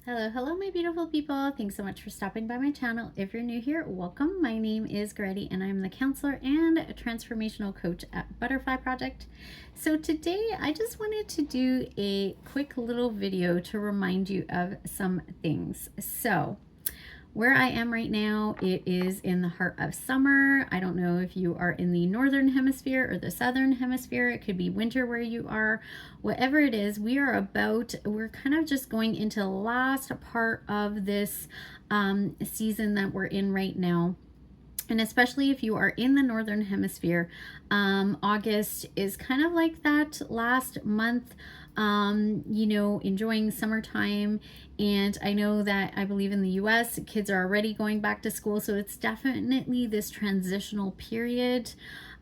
Hello, hello, my beautiful people. Thanks so much for stopping by my channel. If you're new here, welcome. My name is Grady and I'm the counselor and transformational coach at Butterfly Project. So today I just wanted to do a quick little video to remind you of some things. So where I am right now, it is in the heart of summer. I don't know if you are in the northern hemisphere or the southern hemisphere. It could be winter where you are. Whatever it is, we're kind of just going into the last part of this season that we're in right now. And especially if you are in the northern hemisphere, August is kind of like that last month, enjoying summertime. And I know that I believe in the US, kids are already going back to school. So it's definitely this transitional period.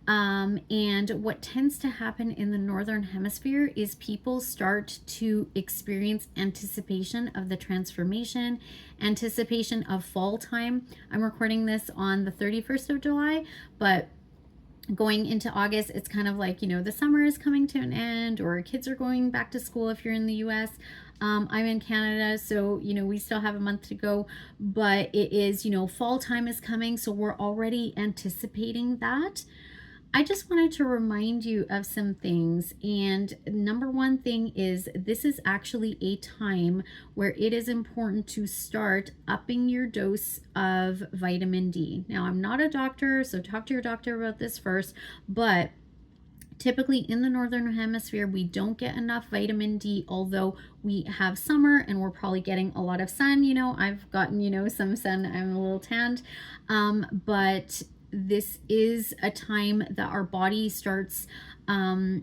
And what tends to happen in the northern hemisphere is people start to experience anticipation of the transformation, anticipation of fall time. I'm recording this on the 31st of July, but going into August, it's kind of like, the summer is coming to an end, or kids are going back to school if you're in the US. I'm in Canada, so, we still have a month to go, but it is, fall time is coming, so we're already anticipating that. I just wanted to remind you of some things. And number one thing is this is actually a time where it is important to start upping your dose of vitamin D. Now, I'm not a doctor, so talk to your doctor about this first, but typically in the northern hemisphere, we don't get enough vitamin D, although we have summer and we're probably getting a lot of sun. I've gotten, some sun. I'm a little tanned, but this is a time that our body starts to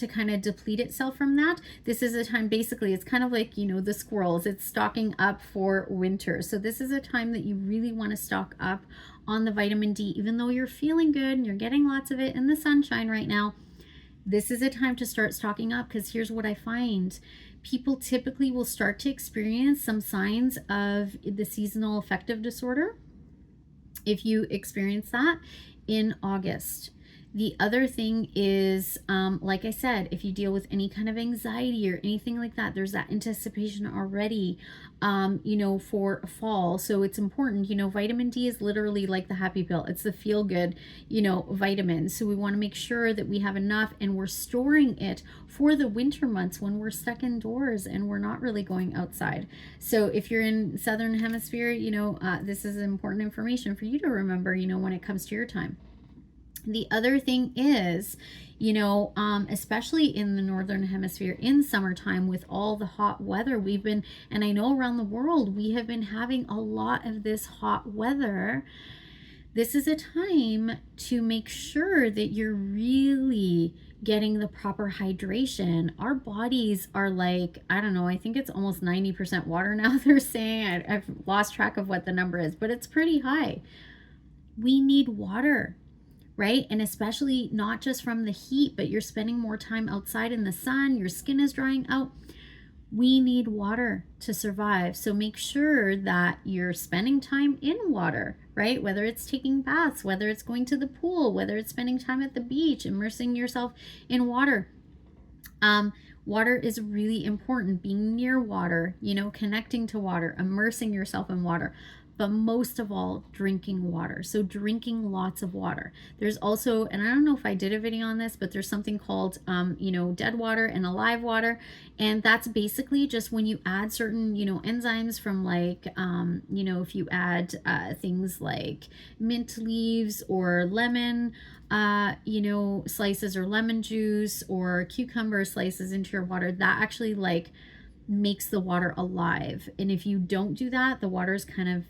kind of deplete itself from that. This is a time, basically, it's kind of like, the squirrels, it's stocking up for winter. So this is a time that you really want to stock up on the vitamin D, even though you're feeling good and you're getting lots of it in the sunshine right now. This is a time to start stocking up, because here's what I find. People typically will start to experience some signs of the seasonal affective disorder if you experience that in August. The other thing is, like I said, if you deal with any kind of anxiety or anything like that, there's that anticipation already, for fall. So it's important, vitamin D is literally like the happy pill. It's the feel good, vitamin. So we want to make sure that we have enough and we're storing it for the winter months when we're stuck indoors and we're not really going outside. So if you're in southern hemisphere, this is important information for you to remember, when it comes to your time. The other thing is, especially in the northern hemisphere in summertime with all the hot weather we've been, and I know around the world we have been having a lot of this hot weather. This is a time to make sure that you're really getting the proper hydration. Our bodies are like, I don't know, I think it's almost 90% water now, they're saying. I've lost track of what the number is, but it's pretty high. We need water, right? And especially not just from the heat, but you're spending more time outside in the sun, your skin is drying out. We need water to survive. So make sure that you're spending time in water, right? Whether it's taking baths, whether it's going to the pool, whether it's spending time at the beach, immersing yourself in water. Water is really important. Being near water, connecting to water, immersing yourself in water. But most of all, drinking water. So drinking lots of water. There's also, and I don't know if I did a video on this, but there's something called, dead water and alive water. And that's basically just when you add certain, enzymes from like, if you add things like mint leaves or lemon, slices, or lemon juice or cucumber slices into your water, that actually like makes the water alive. And if you don't do that, the water is kind of,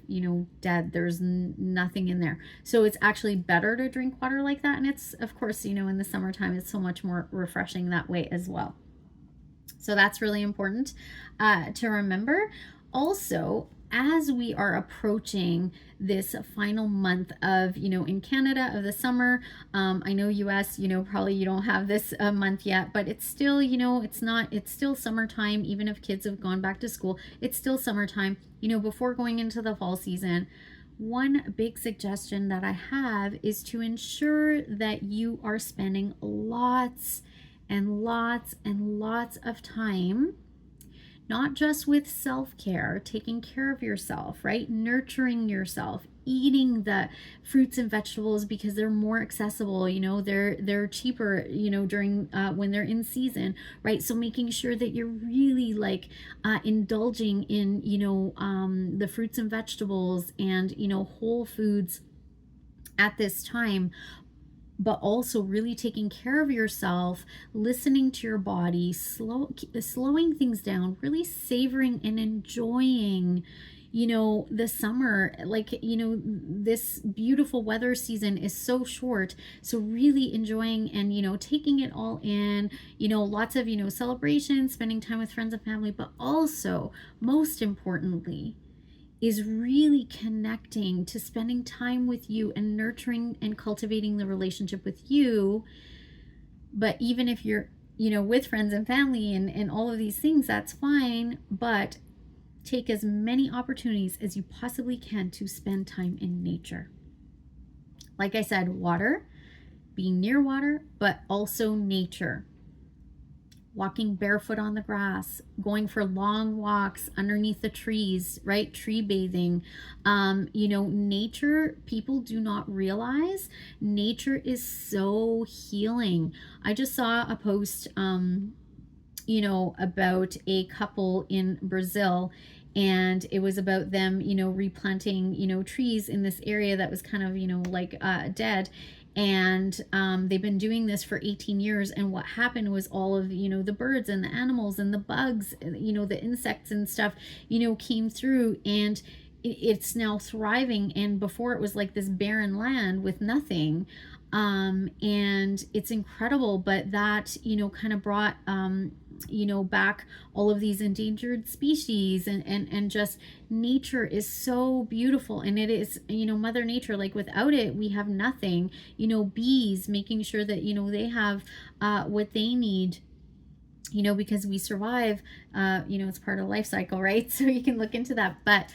dead. There's nothing in there. So it's actually better to drink water like that. And it's, of course, in the summertime, it's so much more refreshing that way as well. So that's really important to remember. Also, as we are approaching this final month of, in Canada, of the summer, I know US, probably you don't have this month yet, but it's still, it's still summertime. Even if kids have gone back to school, it's still summertime, before going into the fall season. One big suggestion that I have is to ensure that you are spending lots and lots and lots of time not just with self-care, taking care of yourself, right? Nurturing yourself, eating the fruits and vegetables because they're more accessible, you know, they're cheaper, you know, during when they're in season, right? So making sure that you're really like indulging in, you know, the fruits and vegetables and, you know, whole foods at this time, but also really taking care of yourself, listening to your body, slowing things down, really savoring and enjoying, you know, the summer. Like, you know, this beautiful weather season is so short, so really enjoying and, you know, taking it all in, you know, lots of, you know, celebrations, spending time with friends and family, but also most importantly is really connecting to spending time with you and nurturing and cultivating the relationship with you. But even if you're, you know, with friends and family and all of these things, that's fine. But take as many opportunities as you possibly can to spend time in nature. Like I said, water, being near water, but also nature. Walking barefoot on the grass, going for long walks underneath the trees, right? Tree bathing. You know, nature, people do not realize nature is so healing. I just saw a post, you know, about a couple in Brazil, and it was about them, you know, replanting, you know, trees in this area that was kind of, you know, like dead. And they've been doing this for 18 years. And what happened was all of, you know, the birds and the animals and the bugs, you know, the insects and stuff, you know, came through, and it's now thriving. And before it was like this barren land with nothing. And it's incredible, but that, you know, kind of brought, you know, back all of these endangered species, and just nature is so beautiful. And it is, you know, Mother Nature, like without it, we have nothing. You know, bees, making sure that, you know, they have what they need, you know, because we survive, you know, it's part of life cycle, right? So you can look into that. But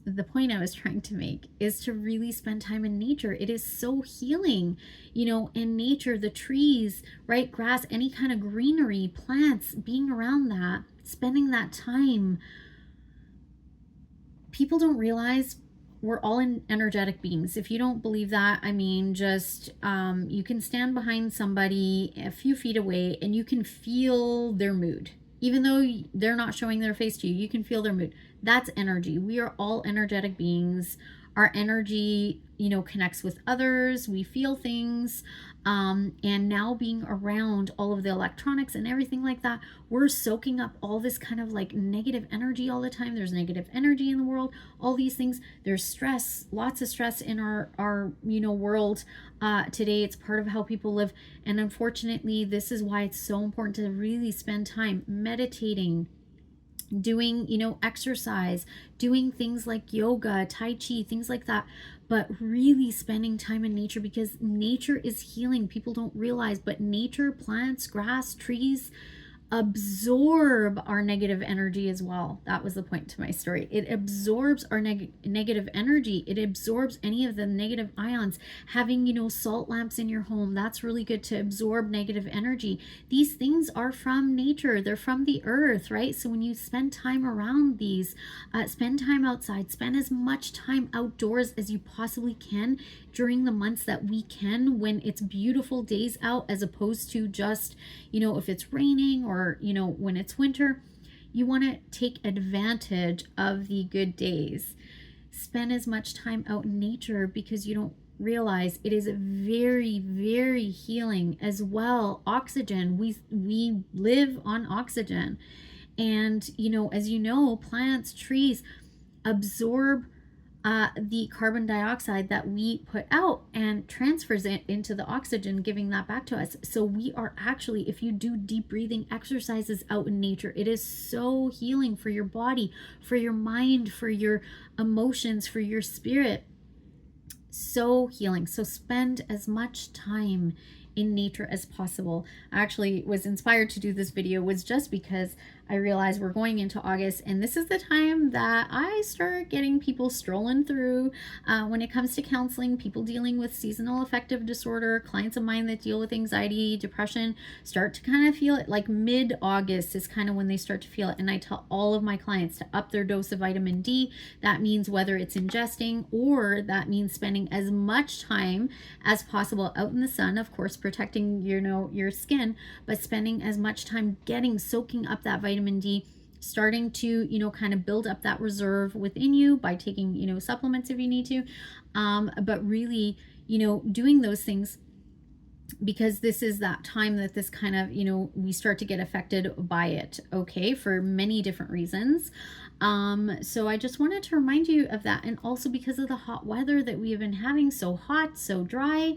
the point I was trying to make is to really spend time in nature. It is so healing, you know, in nature, the trees, right? Grass, any kind of greenery, plants, being around that, spending that time. People don't realize we're all energetic beings. If you don't believe that, I mean, just you can stand behind somebody a few feet away and you can feel their mood. Even though they're not showing their face to you, you can feel their mood. That's energy. We are all energetic beings. Our energy, you know, connects with others. We feel things. And now being around all of the electronics and everything like that, we're soaking up all this kind of like negative energy all the time. There's negative energy in the world, all these things. There's stress, lots of stress in our you know, world today. It's part of how people live. And unfortunately, this is why it's so important to really spend time meditating, doing, you know, exercise, doing things like yoga, tai chi, things like that, but really spending time in nature, because nature is healing. People don't realize, but nature, plants, grass, trees, absorb our negative energy as well. That was the point to my story. It absorbs our negative energy. It absorbs any of the negative ions. Having, you know, salt lamps in your home, that's really good to absorb negative energy. These things are from nature. They're from the earth, right? So when you spend time around these, spend time outside, spend as much time outdoors as you possibly can during the months that we can, when it's beautiful days out, as opposed to just, you know, if it's raining, or, you know, when it's winter. You want to take advantage of the good days. Spend as much time out in nature, because you don't realize it is very, very healing as well. Oxygen, we live on oxygen. And, you know, as you know, plants, trees absorb the carbon dioxide that we put out and transfers it into the oxygen, giving that back to us. So we are actually, if you do deep breathing exercises out in nature, it is so healing for your body, for your mind, for your emotions, for your spirit. So healing. So spend as much time in nature as possible. I actually was inspired to do this video was just because I realize we're going into August, and this is the time that I start getting people strolling through when it comes to counseling, people dealing with seasonal affective disorder, clients of mine that deal with anxiety, depression, start to kind of feel it. Like mid-August is kind of when they start to feel it. And I tell all of my clients to up their dose of vitamin D. That means whether it's ingesting, or that means spending as much time as possible out in the sun, of course, protecting, your skin, but spending as much time soaking up that vitamin D, starting to, kind of build up that reserve within you by taking, supplements if you need to. But really, doing those things, because this is that time that this kind of, we start to get affected by it, okay, for many different reasons. So I just wanted to remind you of that. And also because of the hot weather that we have been having, so hot, so dry,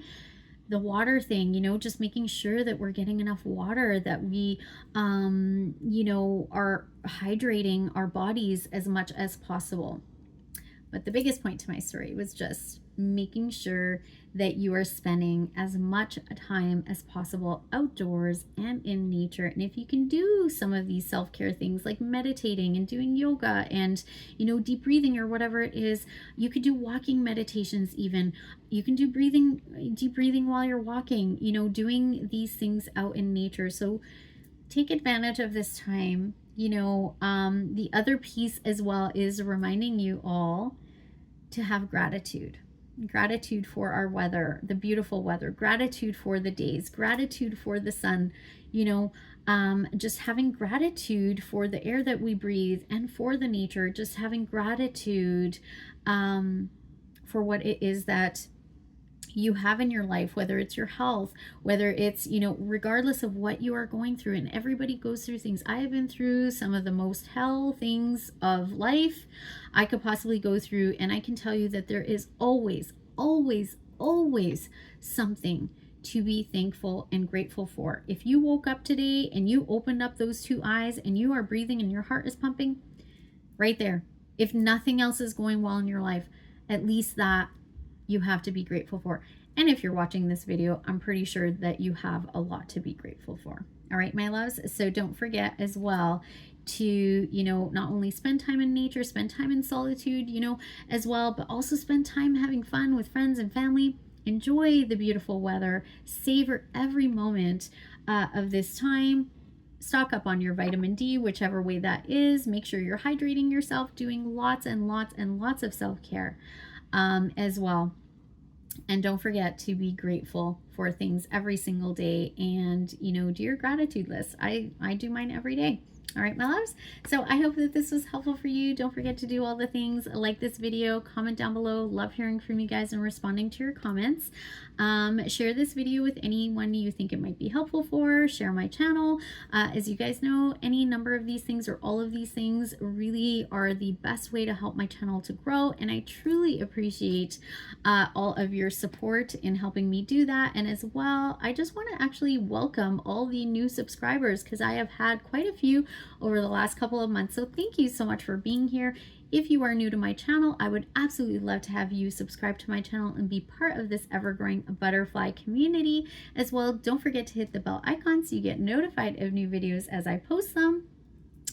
the water thing, just making sure that we're getting enough water, that we, are hydrating our bodies as much as possible. But the biggest point to my story was just making sure that you are spending as much time as possible outdoors and in nature. And if you can do some of these self-care things like meditating and doing yoga and, deep breathing or whatever it is, you could do walking meditations even. You can do deep breathing while you're walking, doing these things out in nature. So take advantage of this time. The other piece as well is reminding you all to have gratitude for our weather, the beautiful weather, gratitude for the days, gratitude for the sun, just having gratitude for the air that we breathe and for the nature, just having gratitude for what it is that you have in your life, whether it's your health, whether it's, regardless of what you are going through. And everybody goes through things. I have been through some of the most hell things of life I could possibly go through. And I can tell you that there is always, always, always something to be thankful and grateful for. If you woke up today and you opened up those two eyes and you are breathing and your heart is pumping, right there. If nothing else is going well in your life, at least that you have to be grateful for. And if you're watching this video, I'm pretty sure that you have a lot to be grateful for. All right, my loves. So don't forget as well to, not only spend time in nature, spend time in solitude, as well, but also spend time having fun with friends and family. Enjoy the beautiful weather. Savor every moment of this time. Stock up on your vitamin D, whichever way that is. Make sure you're hydrating yourself, doing lots and lots and lots of self-care as well. And don't forget to be grateful for things every single day, and do your gratitude list. I do mine every day. All right, my loves. So I hope that this was helpful for you. Don't forget to do all the things. Like this video, comment down below. Love hearing from you guys and responding to your comments. Share this video with anyone you think it might be helpful for. Share my channel. As you guys know, any number of these things or all of these things really are the best way to help my channel to grow. And I truly appreciate all of your support in helping me do that. And as well, I just want to actually welcome all the new subscribers, because I have had quite a few over the last couple of months. So thank you so much for being here. If you are new to my channel, I would absolutely love to have you subscribe to my channel and be part of this ever-growing butterfly community. As well, don't forget to hit the bell icon so you get notified of new videos as I post them,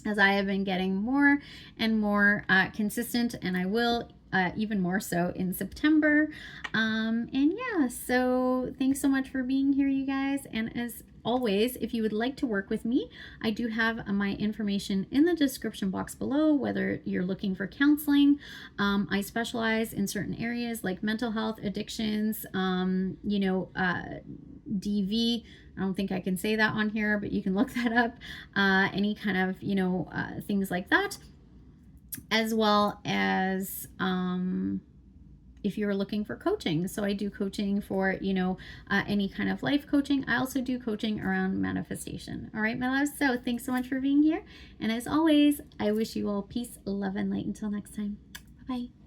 as I have been getting more and more consistent, and I will even more so in September. And yeah, so thanks so much for being here, you guys. And as always, if you would like to work with me, I do have my information in the description box below, whether you're looking for counseling. I specialize in certain areas like mental health, addictions, DV. I don't think I can say that on here, but you can look that up. Any kind of, things like that, as well as if you're looking for coaching. So I do coaching for, any kind of life coaching. I also do coaching around manifestation. All right, my loves. So thanks so much for being here. And as always, I wish you all peace, love, and light. Until next time. Bye-bye.